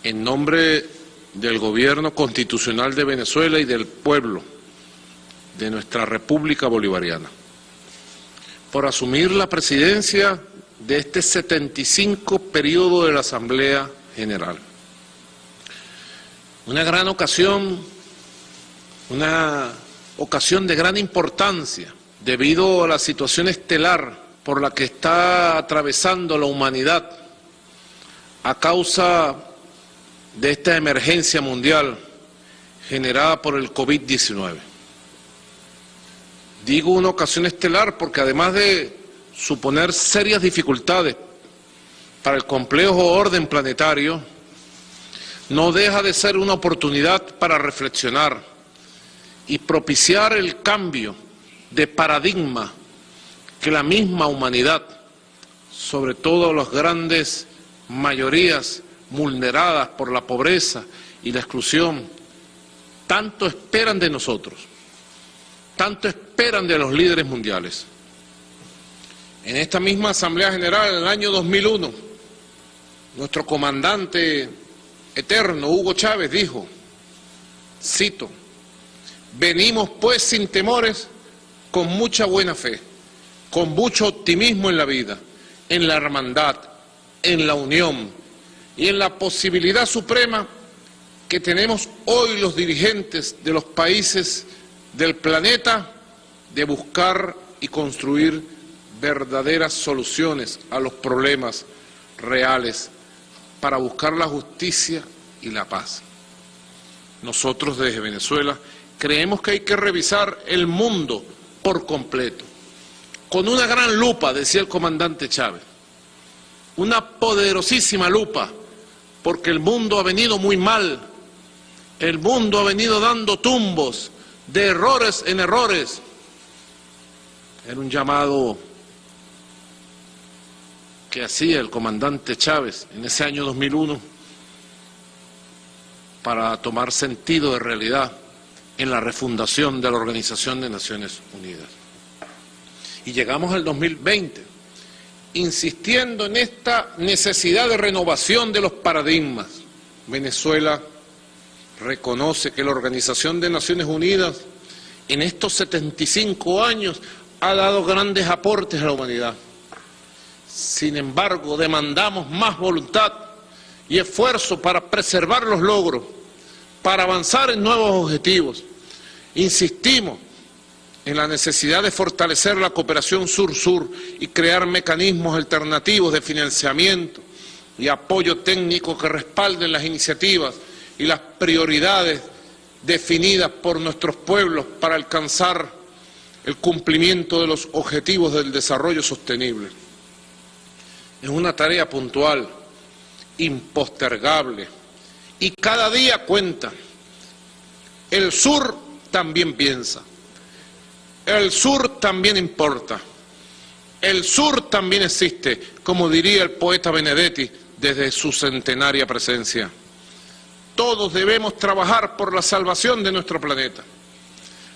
en nombre del Gobierno Constitucional de Venezuela y del pueblo de nuestra República Bolivariana, por asumir la presidencia de este 75 periodo de la Asamblea General. Una gran ocasión, una ocasión de gran importancia, debido a la situación estelar por la que está atravesando la humanidad a causa de esta emergencia mundial generada por el COVID-19. Digo una ocasión estelar porque además de suponer serias dificultades para el complejo orden planetario, no deja de ser una oportunidad para reflexionar y propiciar el cambio de paradigma que la misma humanidad, sobre todo las grandes mayorías vulneradas por la pobreza y la exclusión, tanto esperan de nosotros, tanto esperan de los líderes mundiales. En esta misma Asamblea General, en el año 2001, nuestro comandante eterno, Hugo Chávez, dijo, cito, «Venimos pues sin temores, con mucha buena fe, con mucho optimismo en la vida, en la hermandad, en la unión y en la posibilidad suprema que tenemos hoy los dirigentes de los países del planeta de buscar y construir verdaderas soluciones a los problemas reales para buscar la justicia y la paz». Nosotros desde Venezuela creemos que hay que revisar el mundo por completo, con una gran lupa, decía el comandante Chávez, una poderosísima lupa, porque el mundo ha venido muy mal, el mundo ha venido dando tumbos de errores en errores. Era un llamado que hacía el comandante Chávez en ese año 2001 para tomar sentido de realidad en la refundación de la Organización de Naciones Unidas. Y llegamos al 2020, insistiendo en esta necesidad de renovación de los paradigmas. Venezuela reconoce que la Organización de Naciones Unidas en estos 75 años ha dado grandes aportes a la humanidad. Sin embargo, demandamos más voluntad y esfuerzo para preservar los logros, para avanzar en nuevos objetivos. Insistimos en la necesidad de fortalecer la cooperación sur-sur y crear mecanismos alternativos de financiamiento y apoyo técnico que respalden las iniciativas y las prioridades definidas por nuestros pueblos para alcanzar el cumplimiento de los objetivos del desarrollo sostenible. Es una tarea puntual, impostergable, y cada día cuenta. El sur también piensa, el sur también importa, el sur también existe, como diría el poeta Benedetti desde su centenaria presencia. Todos debemos trabajar por la salvación de nuestro planeta.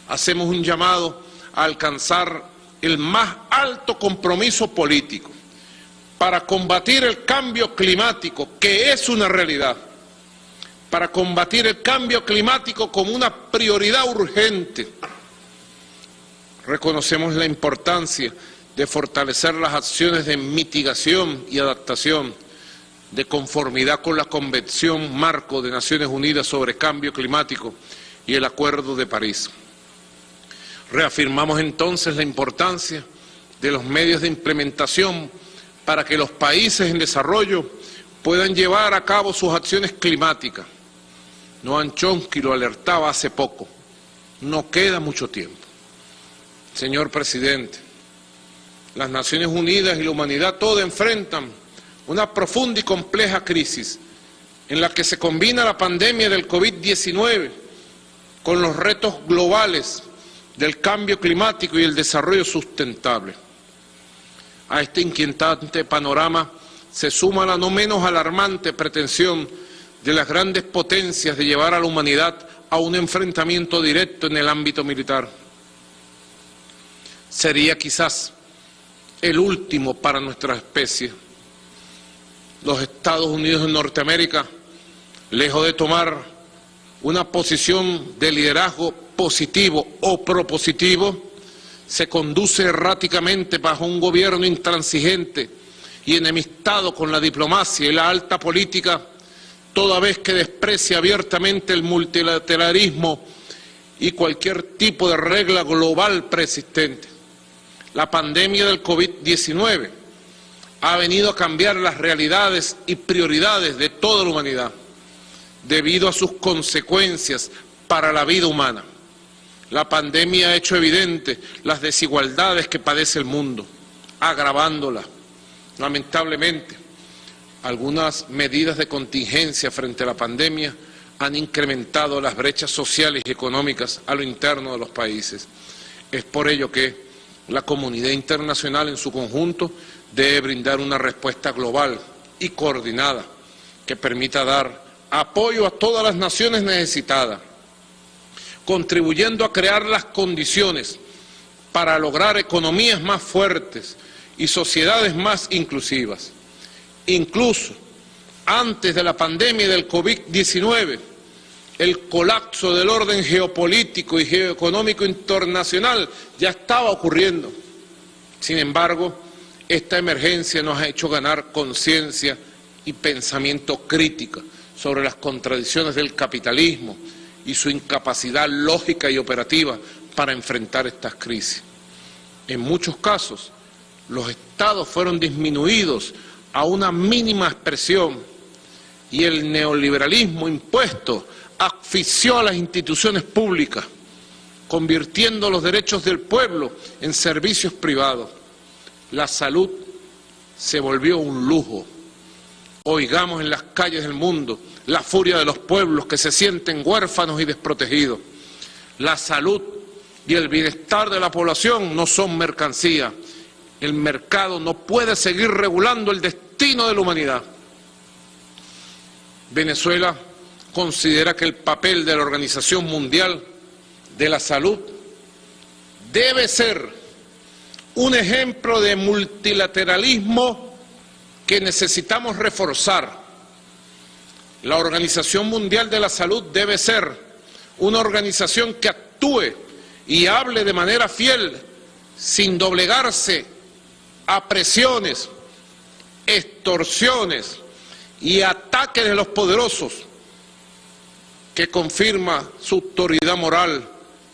Hacemos un llamado a alcanzar el más alto compromiso político para combatir el cambio climático, que es una realidad, para combatir el cambio climático como una prioridad urgente. Reconocemos la importancia de fortalecer las acciones de mitigación y adaptación de conformidad con la Convención Marco de Naciones Unidas sobre Cambio Climático y el Acuerdo de París. Reafirmamos entonces la importancia de los medios de implementación para que los países en desarrollo puedan llevar a cabo sus acciones climáticas. Noam Chomsky lo alertaba hace poco, no queda mucho tiempo. Señor Presidente, las Naciones Unidas y la humanidad toda enfrentan una profunda y compleja crisis en la que se combina la pandemia del COVID-19 con los retos globales del cambio climático y el desarrollo sustentable. A este inquietante panorama se suma la no menos alarmante pretensión de las grandes potencias de llevar a la humanidad a un enfrentamiento directo en el ámbito militar. Sería quizás el último para nuestra especie. Los Estados Unidos de Norteamérica lejos de tomar una posición de liderazgo positivo o propositivo, se conduce erráticamente bajo un gobierno intransigente y enemistado con la diplomacia y la alta política, toda vez que desprecia abiertamente el multilateralismo y cualquier tipo de regla global preexistente. La pandemia del COVID-19 ha venido a cambiar las realidades y prioridades de toda la humanidad, debido a sus consecuencias para la vida humana. La pandemia ha hecho evidente las desigualdades que padece el mundo, agravándolas. Lamentablemente, algunas medidas de contingencia frente a la pandemia han incrementado las brechas sociales y económicas a lo interno de los países. Es por ello que la comunidad internacional en su conjunto debe brindar una respuesta global y coordinada que permita dar apoyo a todas las naciones necesitadas, contribuyendo a crear las condiciones para lograr economías más fuertes y sociedades más inclusivas. Incluso antes de la pandemia del COVID-19, el colapso del orden geopolítico y geoeconómico internacional ya estaba ocurriendo. Sin embargo, esta emergencia nos ha hecho ganar conciencia y pensamiento crítico sobre las contradicciones del capitalismo y su incapacidad lógica y operativa para enfrentar estas crisis. En muchos casos, los estados fueron disminuidos a una mínima expresión y el neoliberalismo impuesto asfixió a las instituciones públicas, convirtiendo los derechos del pueblo en servicios privados. La salud se volvió un lujo. Oigamos en las calles del mundo la furia de los pueblos que se sienten huérfanos y desprotegidos. La salud y el bienestar de la población no son mercancía. El mercado no puede seguir regulando el destino de la humanidad. Venezuela considera que el papel de la Organización Mundial de la Salud debe ser un ejemplo de multilateralismo que necesitamos reforzar. La Organización Mundial de la Salud debe ser una organización que actúe y hable de manera fiel, sin doblegarse a presiones, extorsiones y ataques de los poderosos, que confirma su autoridad moral,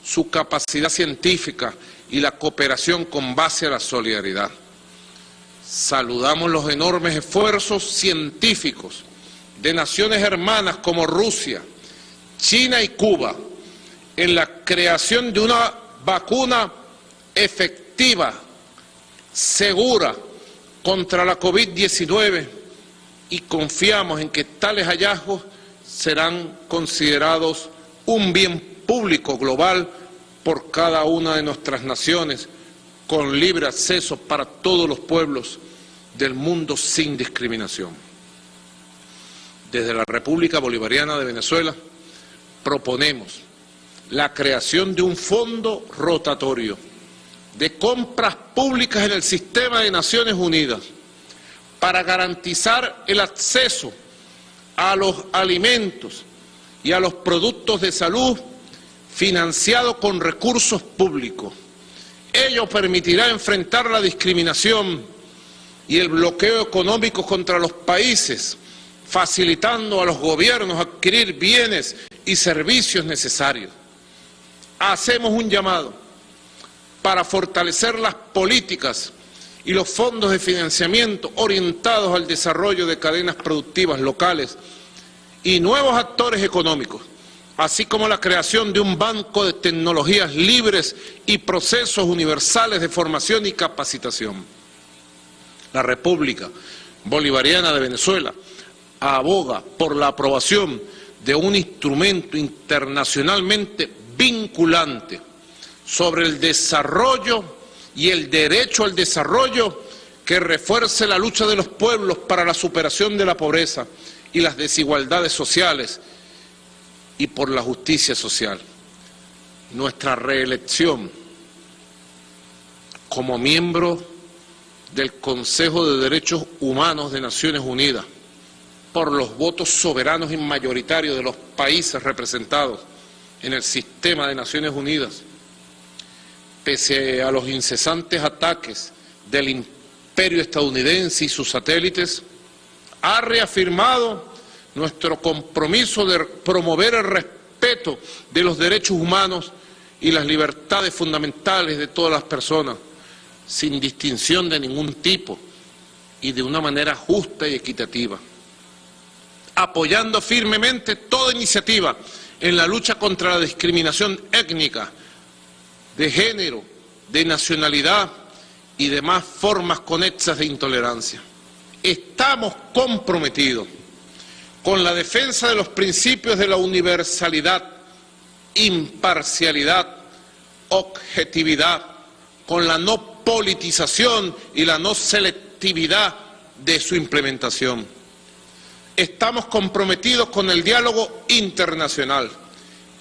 su capacidad científica y la cooperación con base a la solidaridad. Saludamos los enormes esfuerzos científicos de naciones hermanas como Rusia, China y Cuba en la creación de una vacuna efectiva, segura contra la COVID-19 y confiamos en que tales hallazgos serán considerados un bien público global por cada una de nuestras naciones, con libre acceso para todos los pueblos del mundo sin discriminación. Desde la República Bolivariana de Venezuela proponemos la creación de un fondo rotatorio de compras públicas en el sistema de Naciones Unidas para garantizar el acceso a los alimentos y a los productos de salud financiados con recursos públicos. Ello permitirá enfrentar la discriminación y el bloqueo económico contra los países, facilitando a los gobiernos adquirir bienes y servicios necesarios. Hacemos un llamado para fortalecer las políticas y los fondos de financiamiento orientados al desarrollo de cadenas productivas locales y nuevos actores económicos, así como la creación de un banco de tecnologías libres y procesos universales de formación y capacitación. La República Bolivariana de Venezuela aboga por la aprobación de un instrumento internacionalmente vinculante sobre el desarrollo y el derecho al desarrollo que refuerce la lucha de los pueblos para la superación de la pobreza y las desigualdades sociales y por la justicia social. Nuestra reelección como miembro del Consejo de Derechos Humanos de Naciones Unidas por los votos soberanos y mayoritarios de los países representados en el sistema de Naciones Unidas, pese a los incesantes ataques del imperio estadounidense y sus satélites, ha reafirmado nuestro compromiso de promover el respeto de los derechos humanos y las libertades fundamentales de todas las personas, sin distinción de ningún tipo y de una manera justa y equitativa, apoyando firmemente toda iniciativa en la lucha contra la discriminación étnica, de género, de nacionalidad y demás formas conexas de intolerancia. Estamos comprometidos con la defensa de los principios de la universalidad, imparcialidad, objetividad, con la no politización y la no selectividad de su implementación. Estamos comprometidos con el diálogo internacional,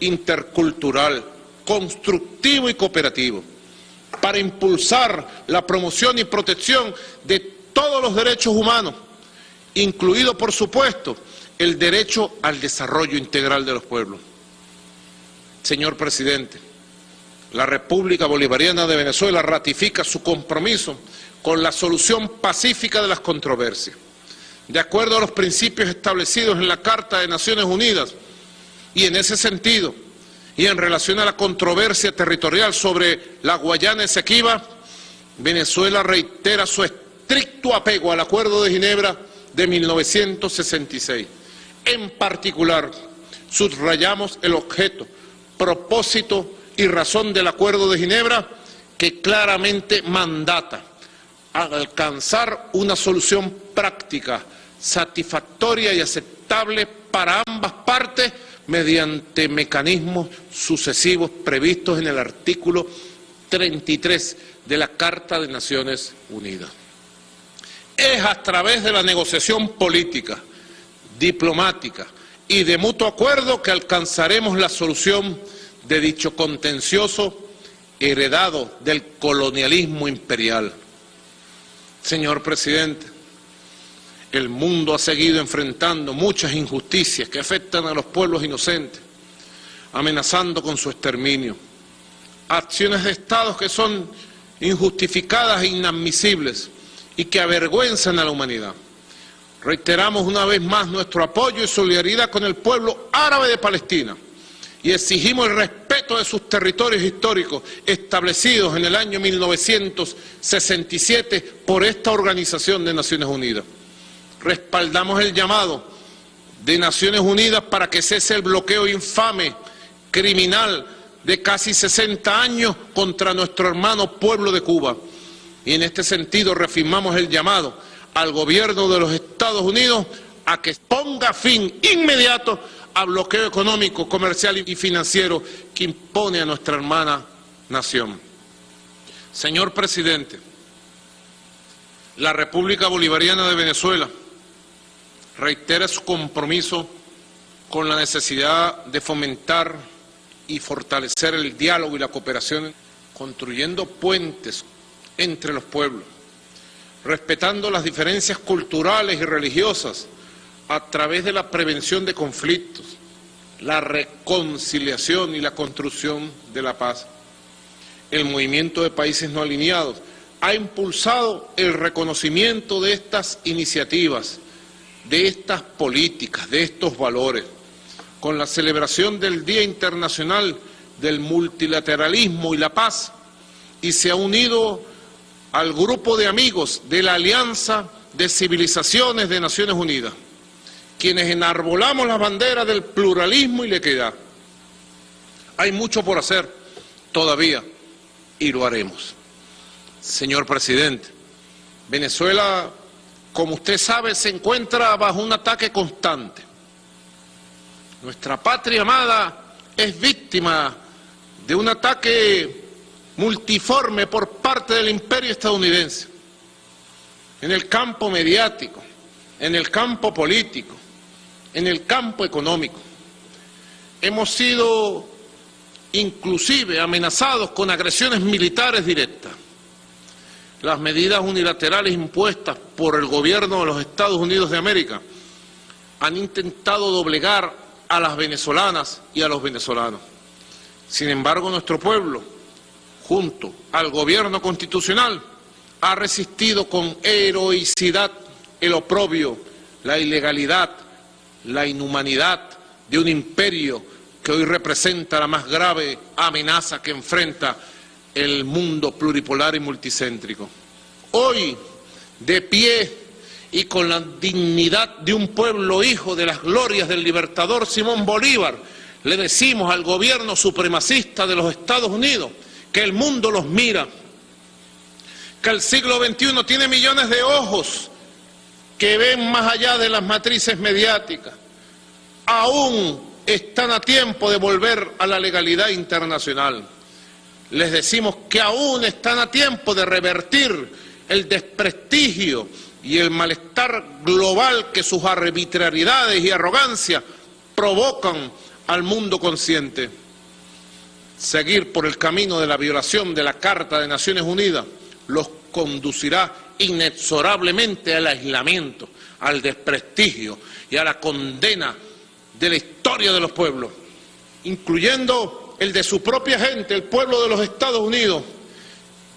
intercultural, constructivo y cooperativo, para impulsar la promoción y protección de todos los derechos humanos, incluido, por supuesto, el derecho al desarrollo integral de los pueblos. Señor Presidente, la República Bolivariana de Venezuela ratifica su compromiso con la solución pacífica de las controversias, de acuerdo a los principios establecidos en la Carta de Naciones Unidas, y en ese sentido, y en relación a la controversia territorial sobre la Guayana Esequiba, Venezuela reitera su estricto apego al Acuerdo de Ginebra de 1966. En particular, subrayamos el objeto, propósito y razón del Acuerdo de Ginebra, que claramente mandata alcanzar una solución práctica, satisfactoria y aceptable para ambas partes mediante mecanismos sucesivos previstos en el artículo 33 de la Carta de Naciones Unidas. Es a través de la negociación política, diplomática y de mutuo acuerdo que alcanzaremos la solución de dicho contencioso heredado del colonialismo imperial. Señor Presidente, el mundo ha seguido enfrentando muchas injusticias que afectan a los pueblos inocentes, amenazando con su exterminio. Acciones de Estados que son injustificadas e inadmisibles y que avergüenzan a la humanidad. Reiteramos una vez más nuestro apoyo y solidaridad con el pueblo árabe de Palestina y exigimos el respeto de sus territorios históricos establecidos en el año 1967 por esta Organización de Naciones Unidas. Respaldamos el llamado de Naciones Unidas para que cese el bloqueo infame, criminal, de casi 60 años contra nuestro hermano pueblo de Cuba. Y en este sentido reafirmamos el llamado al gobierno de los Estados Unidos a que ponga fin inmediato al bloqueo económico, comercial y financiero que impone a nuestra hermana nación. Señor Presidente, la República Bolivariana de Venezuela reitera su compromiso con la necesidad de fomentar y fortalecer el diálogo y la cooperación, construyendo puentes entre los pueblos, respetando las diferencias culturales y religiosas a través de la prevención de conflictos, la reconciliación y la construcción de la paz. El movimiento de países no alineados ha impulsado el reconocimiento de estas iniciativas, de estas políticas, de estos valores, con la celebración del Día Internacional del Multilateralismo y la Paz, y se ha unido al grupo de amigos de la Alianza de Civilizaciones de Naciones Unidas, quienes enarbolamos las banderas del pluralismo y la equidad. Hay mucho por hacer todavía y lo haremos. Señor Presidente, Venezuela, como usted sabe, se encuentra bajo un ataque constante. Nuestra patria amada es víctima de un ataque multiforme por parte del imperio estadounidense, en el campo mediático, en el campo político, en el campo económico. Hemos sido inclusive amenazados con agresiones militares directas. Las medidas unilaterales impuestas por el gobierno de los Estados Unidos de América han intentado doblegar a las venezolanas y a los venezolanos. Sin embargo, nuestro pueblo, junto al gobierno constitucional, ha resistido con heroicidad el oprobio, la ilegalidad, la inhumanidad de un imperio que hoy representa la más grave amenaza que enfrenta el mundo pluripolar y multicéntrico. Hoy, de pie y con la dignidad de un pueblo hijo de las glorias del libertador Simón Bolívar, le decimos al gobierno supremacista de los Estados Unidos que el mundo los mira, que el siglo XXI tiene millones de ojos que ven más allá de las matrices mediáticas. Aún están a tiempo de volver a la legalidad internacional. Les decimos que aún están a tiempo de revertir el desprestigio y el malestar global que sus arbitrariedades y arrogancia provocan al mundo consciente. Seguir por el camino de la violación de la Carta de Naciones Unidas los conducirá inexorablemente al aislamiento, al desprestigio y a la condena de la historia de los pueblos, incluyendo el de su propia gente, el pueblo de los Estados Unidos,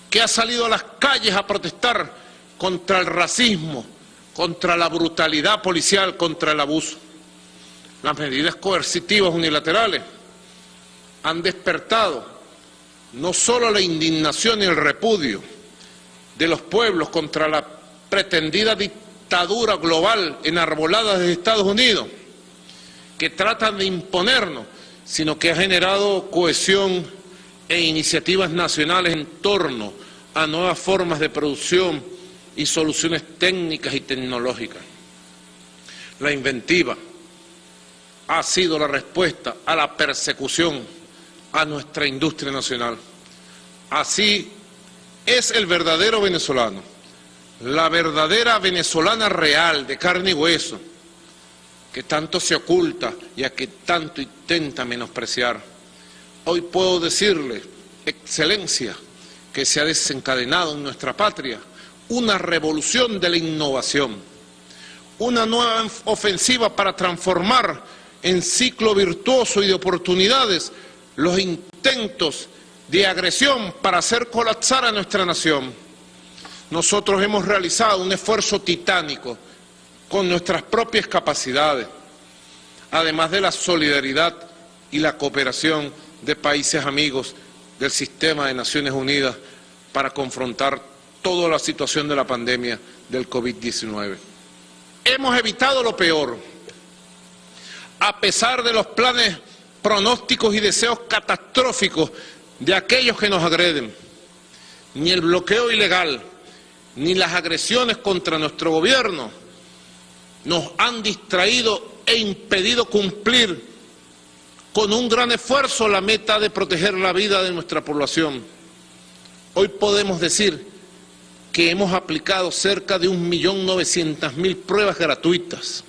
que ha salido a las calles a protestar contra el racismo, contra la brutalidad policial, contra el abuso. Las medidas coercitivas unilaterales han despertado no solo la indignación y el repudio de los pueblos contra la pretendida dictadura global enarbolada desde Estados Unidos, que tratan de imponernos, sino que ha generado cohesión e iniciativas nacionales en torno a nuevas formas de producción y soluciones técnicas y tecnológicas. La inventiva ha sido la respuesta a la persecución a nuestra industria nacional. Así es el verdadero venezolano, la verdadera venezolana real, de carne y hueso, que tanto se oculta y a que tanto intenta menospreciar. Hoy puedo decirle, Excelencia, que se ha desencadenado en nuestra patria una revolución de la innovación, una nueva ofensiva para transformar en ciclo virtuoso y de oportunidades los intentos de agresión para hacer colapsar a nuestra nación. Nosotros hemos realizado un esfuerzo titánico con nuestras propias capacidades, además de la solidaridad y la cooperación de países amigos del sistema de Naciones Unidas para confrontar toda la situación de la pandemia del COVID-19. Hemos evitado lo peor, a pesar de los planes, pronósticos y deseos catastróficos de aquellos que nos agreden. Ni el bloqueo ilegal, ni las agresiones contra nuestro gobierno nos han distraído e impedido cumplir con un gran esfuerzo la meta de proteger la vida de nuestra población. Hoy podemos decir que hemos aplicado cerca de 1.900.000 pruebas gratuitas,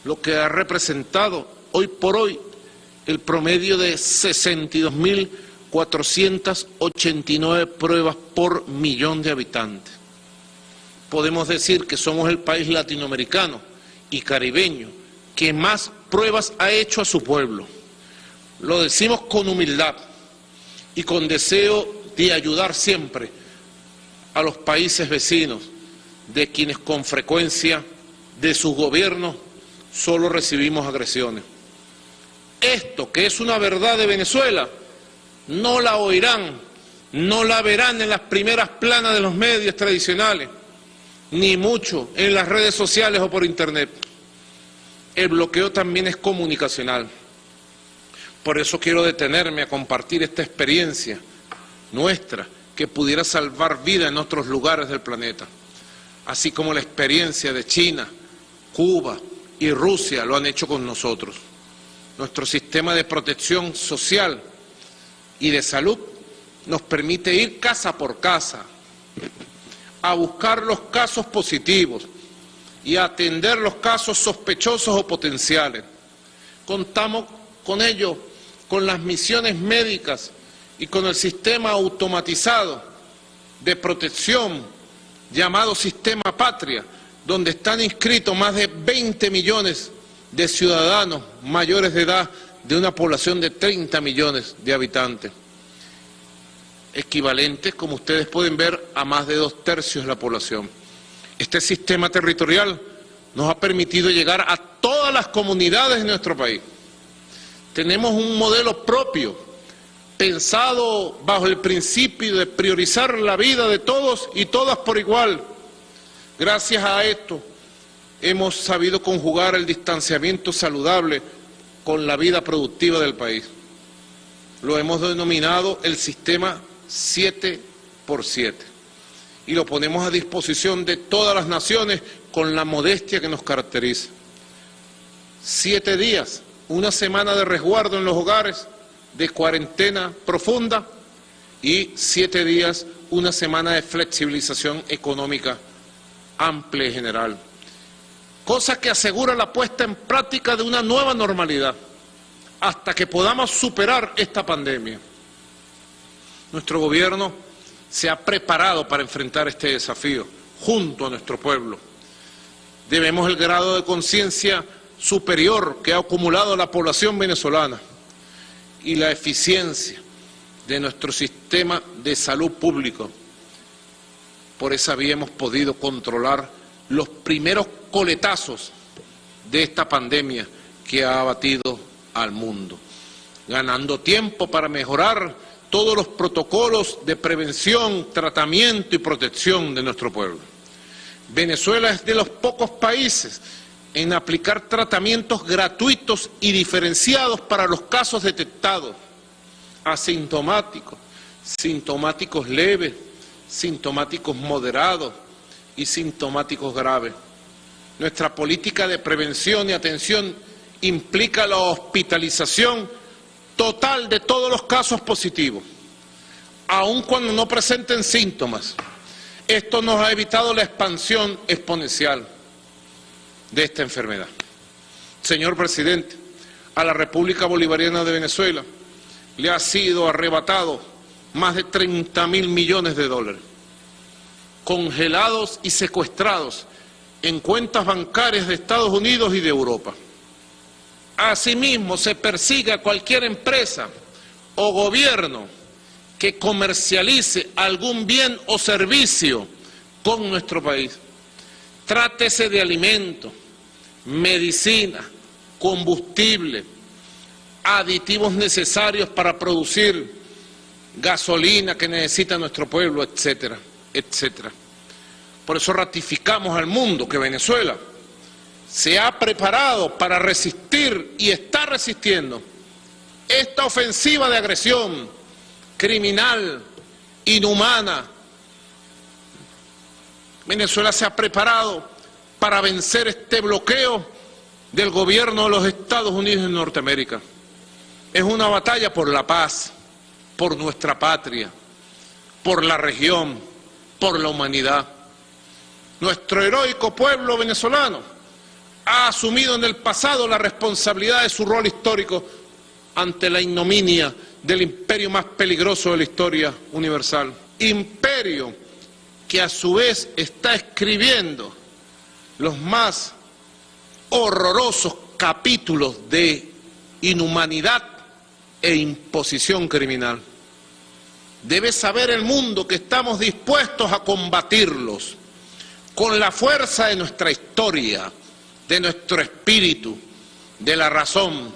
lo que ha representado hoy por hoy el promedio de 62.489 pruebas por millón de habitantes. Podemos decir que somos el país latinoamericano y caribeño que más pruebas ha hecho a su pueblo. Lo decimos con humildad y con deseo de ayudar siempre a los países vecinos, de quienes con frecuencia de sus gobiernos solo recibimos agresiones. Esto, que es una verdad de Venezuela, no la oirán, no la verán en las primeras planas de los medios tradicionales, ni mucho en las redes sociales o por internet. El bloqueo también es comunicacional. Por eso quiero detenerme a compartir esta experiencia nuestra que pudiera salvar vida en otros lugares del planeta, así como la experiencia de China, Cuba y Rusia lo han hecho con nosotros. Nuestro sistema de protección social y de salud nos permite ir casa por casa a buscar los casos positivos y a atender los casos sospechosos o potenciales. Contamos con ello, con las misiones médicas y con el sistema automatizado de protección llamado Sistema Patria, donde están inscritos más de 20 millones de ciudadanos mayores de edad de una población de 30 millones de habitantes, equivalentes, como ustedes pueden ver, a más de 2/3 de la población. Este sistema territorial nos ha permitido llegar a todas las comunidades de nuestro país. Tenemos un modelo propio, pensado bajo el principio de priorizar la vida de todos y todas por igual. Gracias a esto hemos sabido conjugar el distanciamiento saludable con la vida productiva del país. Lo hemos denominado el sistema 7x7 y lo ponemos a disposición de todas las naciones con la modestia que nos caracteriza. 7 días, una semana de resguardo en los hogares, de cuarentena profunda, y 7 días, una semana de flexibilización económica amplia y general. Cosa que asegura la puesta en práctica de una nueva normalidad hasta que podamos superar esta pandemia. Nuestro gobierno se ha preparado para enfrentar este desafío junto a nuestro pueblo. Debemos el grado de conciencia superior que ha acumulado la población venezolana y la eficiencia de nuestro sistema de salud público. Por esa vía hemos podido controlar los primeros coletazos de esta pandemia que ha abatido al mundo, ganando tiempo para mejorar todos los protocolos de prevención, tratamiento y protección de nuestro pueblo. Venezuela es de los pocos países en aplicar tratamientos gratuitos y diferenciados para los casos detectados, asintomáticos, sintomáticos leves, sintomáticos moderados y sintomáticos graves. Nuestra política de prevención y atención implica la hospitalización total de todos los casos positivos, aun cuando no presenten síntomas. Esto nos ha evitado la expansión exponencial de esta enfermedad. Señor presidente, a la República Bolivariana de Venezuela le ha sido arrebatado más de 30.000 millones de dólares, congelados y secuestrados en cuentas bancarias de Estados Unidos y de Europa. Asimismo, se persigue a cualquier empresa o gobierno que comercialice algún bien o servicio con nuestro país. Trátese de alimentos, medicina, combustible, aditivos necesarios para producir gasolina que necesita nuestro pueblo, etcétera, etcétera. Por eso ratificamos al mundo que Venezuela se ha preparado para resistir y está resistiendo esta ofensiva de agresión criminal, inhumana. Venezuela se ha preparado para vencer este bloqueo del gobierno de los Estados Unidos de Norteamérica. Es una batalla por la paz, por nuestra patria, por la región, por la humanidad. Nuestro heroico pueblo venezolano ha asumido en el pasado la responsabilidad de su rol histórico ante la ignominia del imperio más peligroso de la historia universal. Imperio que a su vez está escribiendo los más horrorosos capítulos de inhumanidad e imposición criminal. Debe saber el mundo que estamos dispuestos a combatirlos con la fuerza de nuestra historia, de nuestro espíritu, de la razón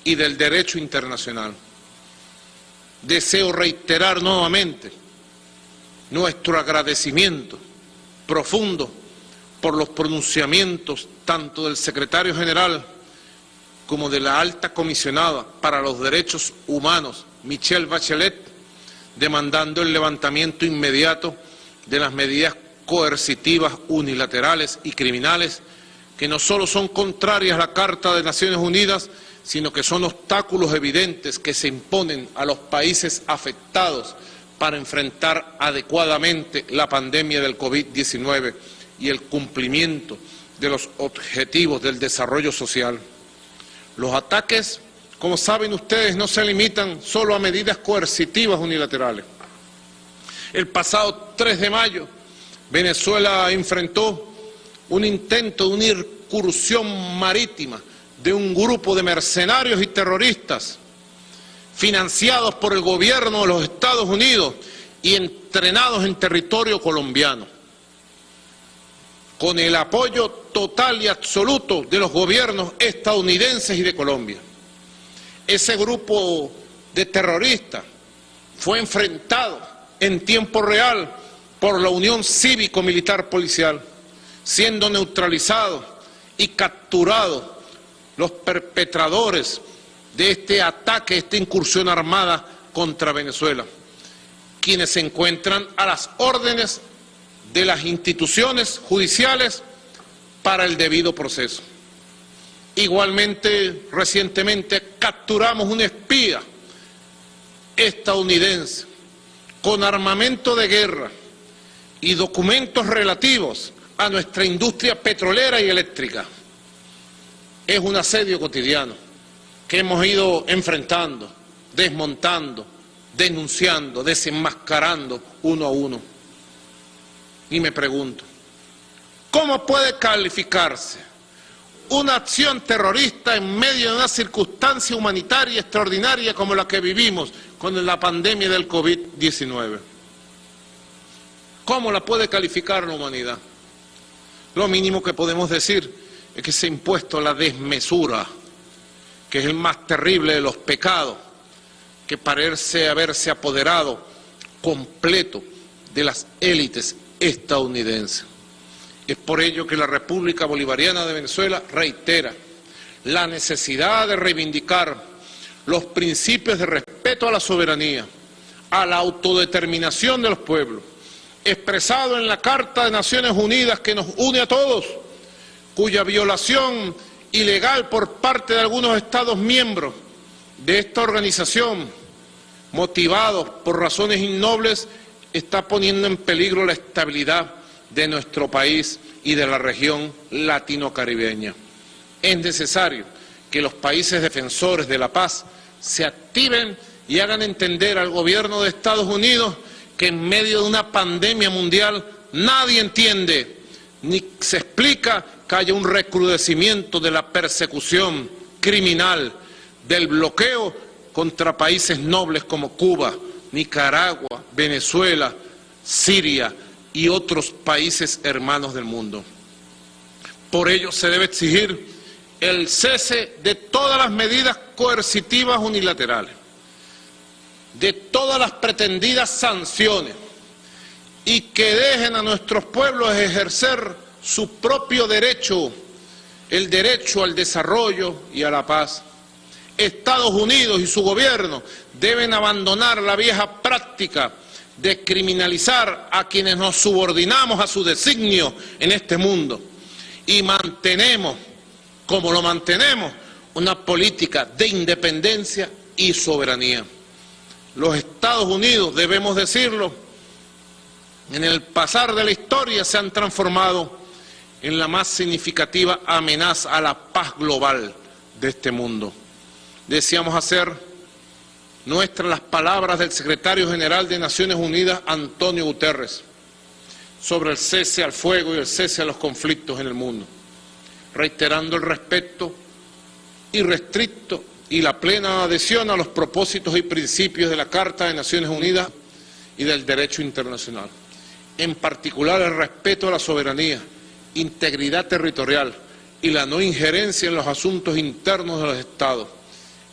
y del derecho internacional. Deseo reiterar nuevamente nuestro agradecimiento profundo por los pronunciamientos tanto del secretario general como de la alta comisionada para los derechos humanos, Michelle Bachelet, demandando el levantamiento inmediato de las medidas coercitivas, unilaterales y criminales que no solo son contrarias a la Carta de Naciones Unidas, sino que son obstáculos evidentes que se imponen a los países afectados para enfrentar adecuadamente la pandemia del COVID-19 y el cumplimiento de los objetivos del desarrollo social. Los ataques, como saben ustedes, no se limitan solo a medidas coercitivas unilaterales. El pasado 3 de mayo, Venezuela enfrentó un intento de una incursión marítima de un grupo de mercenarios y terroristas financiados por el gobierno de los Estados Unidos y entrenados en territorio colombiano, con el apoyo total y absoluto de los gobiernos estadounidenses y de Colombia. Ese grupo de terroristas fue enfrentado en tiempo real por la Unión Cívico-Militar Policial, siendo neutralizados y capturados los perpetradores de este ataque, esta incursión armada contra Venezuela, quienes se encuentran a las órdenes de las instituciones judiciales para el debido proceso. Igualmente, recientemente capturamos un espía estadounidense con armamento de guerra y documentos relativos a nuestra industria petrolera y eléctrica. Es un asedio cotidiano que hemos ido enfrentando, desmontando, denunciando, desenmascarando uno a uno. Y me pregunto, ¿cómo puede calificarse una acción terrorista en medio de una circunstancia humanitaria extraordinaria como la que vivimos con la pandemia del COVID-19? ¿Cómo la puede calificar la humanidad? Lo mínimo que podemos decir es que se ha impuesto la desmesura, que es el más terrible de los pecados, que parece haberse apoderado completo de las élites estadounidenses. Es por ello que la República Bolivariana de Venezuela reitera la necesidad de reivindicar los principios de respeto a la soberanía, a la autodeterminación de los pueblos, expresado en la Carta de Naciones Unidas que nos une a todos, cuya violación ilegal por parte de algunos Estados miembros de esta organización, motivados por razones innobles, está poniendo en peligro la estabilidad de nuestro país y de la región latino-caribeña. Es necesario que los países defensores de la paz se activen y hagan entender al gobierno de Estados Unidos que en medio de una pandemia mundial nadie entiende ni se explica que haya un recrudecimiento de la persecución criminal, del bloqueo contra países nobles como Cuba, Nicaragua, Venezuela, Siria y otros países hermanos del mundo. Por ello se debe exigir el cese de todas las medidas coercitivas unilaterales, de todas las pretendidas sanciones, y que dejen a nuestros pueblos ejercer su propio derecho, el derecho al desarrollo y a la paz. Estados Unidos y su gobierno deben abandonar la vieja práctica de criminalizar a quienes nos subordinamos a su designio en este mundo y mantenemos, como lo mantenemos, una política de independencia y soberanía. Los Estados Unidos, debemos decirlo, en el pasar de la historia se han transformado en la más significativa amenaza a la paz global de este mundo. Deseamos hacer nuestras las palabras del secretario general de Naciones Unidas, Antonio Guterres, sobre el cese al fuego y el cese a los conflictos en el mundo, reiterando el respeto irrestricto y la plena adhesión a los propósitos y principios de la Carta de Naciones Unidas y del derecho internacional. En particular, el respeto a la soberanía, integridad territorial y la no injerencia en los asuntos internos de los Estados,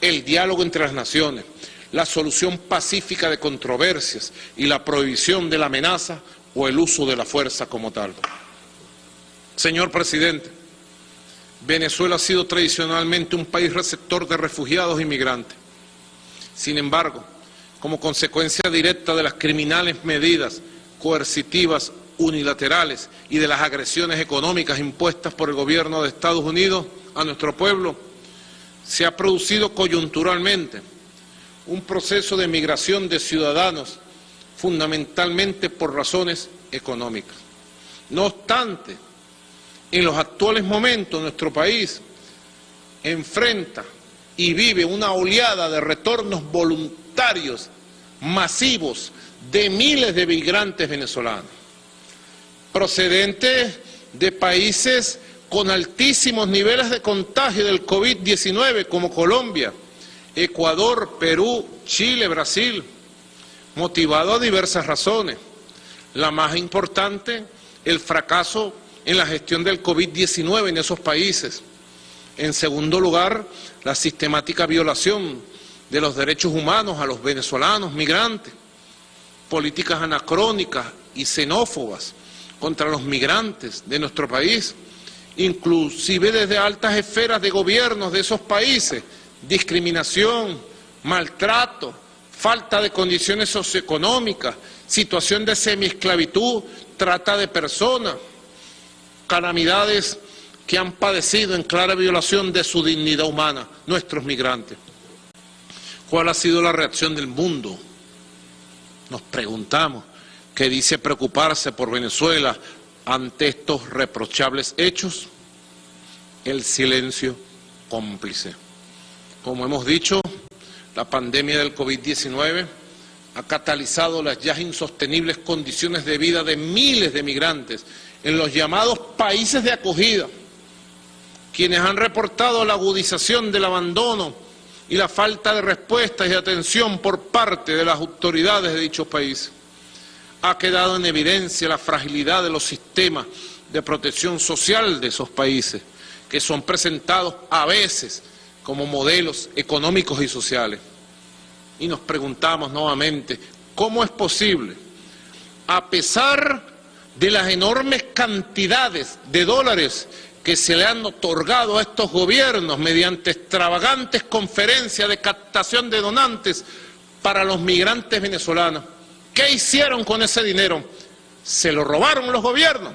el diálogo entre las naciones, la solución pacífica de controversias y la prohibición de la amenaza o el uso de la fuerza como tal. Señor presidente, Venezuela ha sido tradicionalmente un país receptor de refugiados y migrantes. Sin embargo, como consecuencia directa de las criminales medidas coercitivas unilaterales y de las agresiones económicas impuestas por el gobierno de Estados Unidos a nuestro pueblo, se ha producido coyunturalmente un proceso de migración de ciudadanos fundamentalmente por razones económicas. No obstante, en los actuales momentos nuestro país enfrenta y vive una oleada de retornos voluntarios masivos de miles de migrantes venezolanos, procedentes de países con altísimos niveles de contagio del COVID-19 como Colombia, Ecuador, Perú, Chile, Brasil, motivado a diversas razones. La más importante, el fracaso en la gestión del COVID-19 en esos países. En segundo lugar, la sistemática violación de los derechos humanos a los venezolanos migrantes, políticas anacrónicas y xenófobas contra los migrantes de nuestro país, inclusive desde altas esferas de gobiernos de esos países, discriminación, maltrato, falta de condiciones socioeconómicas, situación de semiesclavitud, trata de personas, calamidades que han padecido en clara violación de su dignidad humana nuestros migrantes. ¿Cuál ha sido la reacción del mundo? Nos preguntamos, que dice preocuparse por Venezuela ante estos reprochables hechos. El silencio cómplice. Como hemos dicho, la pandemia del COVID-19 ha catalizado las ya insostenibles condiciones de vida de miles de migrantes en los llamados países de acogida, quienes han reportado la agudización del abandono y la falta de respuestas y atención por parte de las autoridades de dichos países. Ha quedado en evidencia la fragilidad de los sistemas de protección social de esos países, que son presentados a veces como modelos económicos y sociales. Y nos preguntamos nuevamente, ¿cómo es posible, a pesar de las enormes cantidades de dólares que se le han otorgado a estos gobiernos mediante extravagantes conferencias de captación de donantes para los migrantes venezolanos? ¿Qué hicieron con ese dinero? ¿Se lo robaron los gobiernos?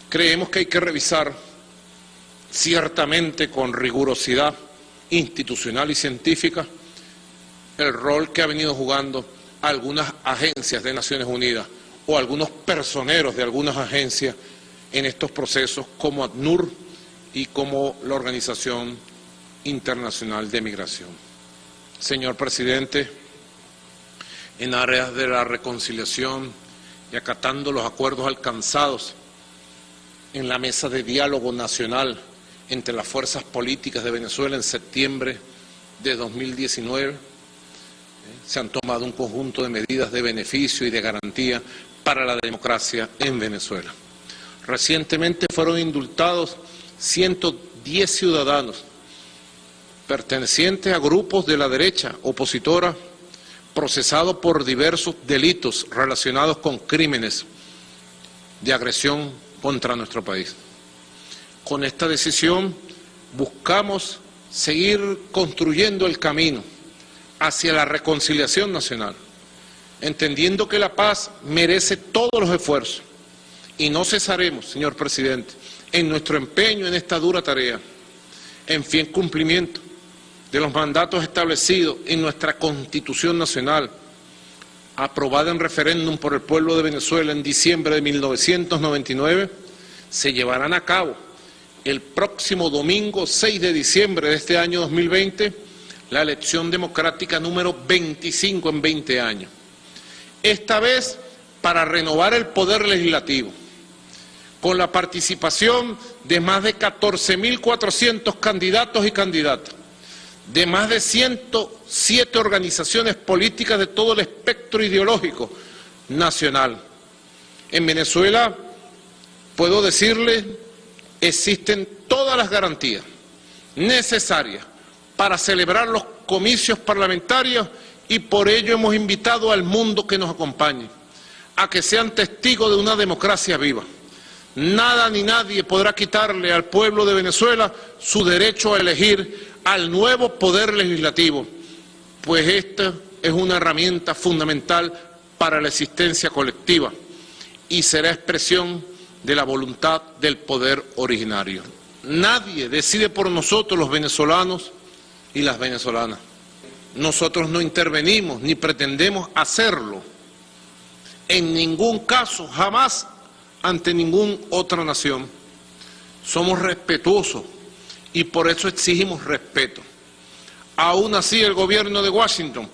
Creemos que hay que revisar ciertamente con rigurosidad institucional y científica el rol que ha venido jugando algunas agencias de Naciones Unidas o algunos personeros de algunas agencias en estos procesos, como ACNUR y como la Organización Internacional de Migración. Señor Presidente, en áreas de la reconciliación y acatando los acuerdos alcanzados en la mesa de diálogo nacional entre las fuerzas políticas de Venezuela en septiembre de 2019, se han tomado un conjunto de medidas de beneficio y de garantía para la democracia en Venezuela. Recientemente fueron indultados 110 ciudadanos pertenecientes a grupos de la derecha opositora, procesados por diversos delitos relacionados con crímenes de agresión contra nuestro país. Con esta decisión buscamos seguir construyendo el camino hacia la reconciliación nacional, entendiendo que la paz merece todos los esfuerzos y no cesaremos, señor Presidente, en nuestro empeño en esta dura tarea, en fiel cumplimiento de los mandatos establecidos en nuestra Constitución Nacional, aprobada en referéndum por el pueblo de Venezuela en diciembre de 1999, se llevarán a cabo el próximo domingo 6 de diciembre de este año 2020, la elección democrática número 25 en 20 años. Esta vez para renovar el poder legislativo, con la participación de más de 14.400 candidatos y candidatas, de más de 107 organizaciones políticas de todo el espectro ideológico nacional. En Venezuela, puedo decirle, existen todas las garantías necesarias para celebrar los comicios parlamentarios y por ello hemos invitado al mundo que nos acompañe, a que sean testigos de una democracia viva. Nada ni nadie podrá quitarle al pueblo de Venezuela su derecho a elegir al nuevo poder legislativo, pues esta es una herramienta fundamental para la existencia colectiva y será expresión de la voluntad del poder originario. Nadie decide por nosotros, los venezolanos y las venezolanas. Nosotros no intervenimos ni pretendemos hacerlo en ningún caso, jamás ante ninguna otra nación. Somos respetuosos y por eso exigimos respeto. Aún así, el gobierno de Washington,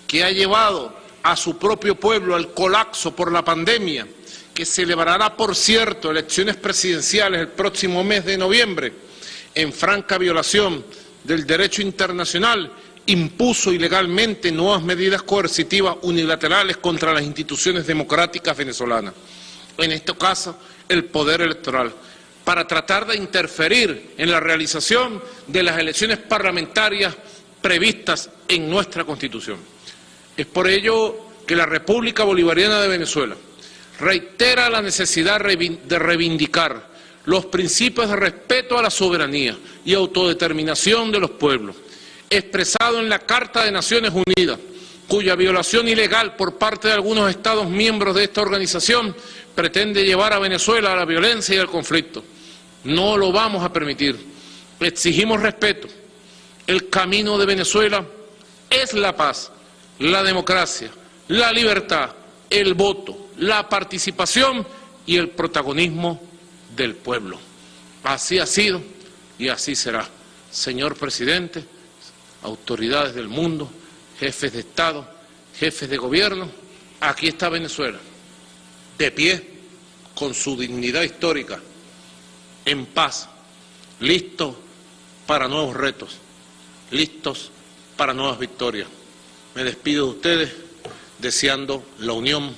que ha llevado a su propio pueblo al colapso por la pandemia, que celebrará, por cierto, elecciones presidenciales el próximo mes de noviembre, en franca violación del derecho internacional, impuso ilegalmente nuevas medidas coercitivas unilaterales contra las instituciones democráticas venezolanas, en este caso el poder electoral, para tratar de interferir en la realización de las elecciones parlamentarias previstas en nuestra Constitución. Es por ello que la República Bolivariana de Venezuela reitera la necesidad de reivindicar los principios de respeto a la soberanía y autodeterminación de los pueblos, expresado en la Carta de Naciones Unidas, cuya violación ilegal por parte de algunos Estados miembros de esta organización pretende llevar a Venezuela a la violencia y al conflicto. No lo vamos a permitir. Exigimos respeto. El camino de Venezuela es la paz, la democracia, la libertad, el voto, la participación y el protagonismo del pueblo. Así ha sido y así será. Señor presidente, autoridades del mundo, jefes de Estado, jefes de gobierno, aquí está Venezuela, de pie, con su dignidad histórica, en paz, listos para nuevos retos, listos para nuevas victorias. Me despido de ustedes deseando la unión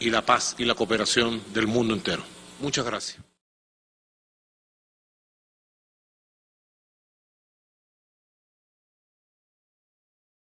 y la paz y la cooperación del mundo entero. Muchas gracias.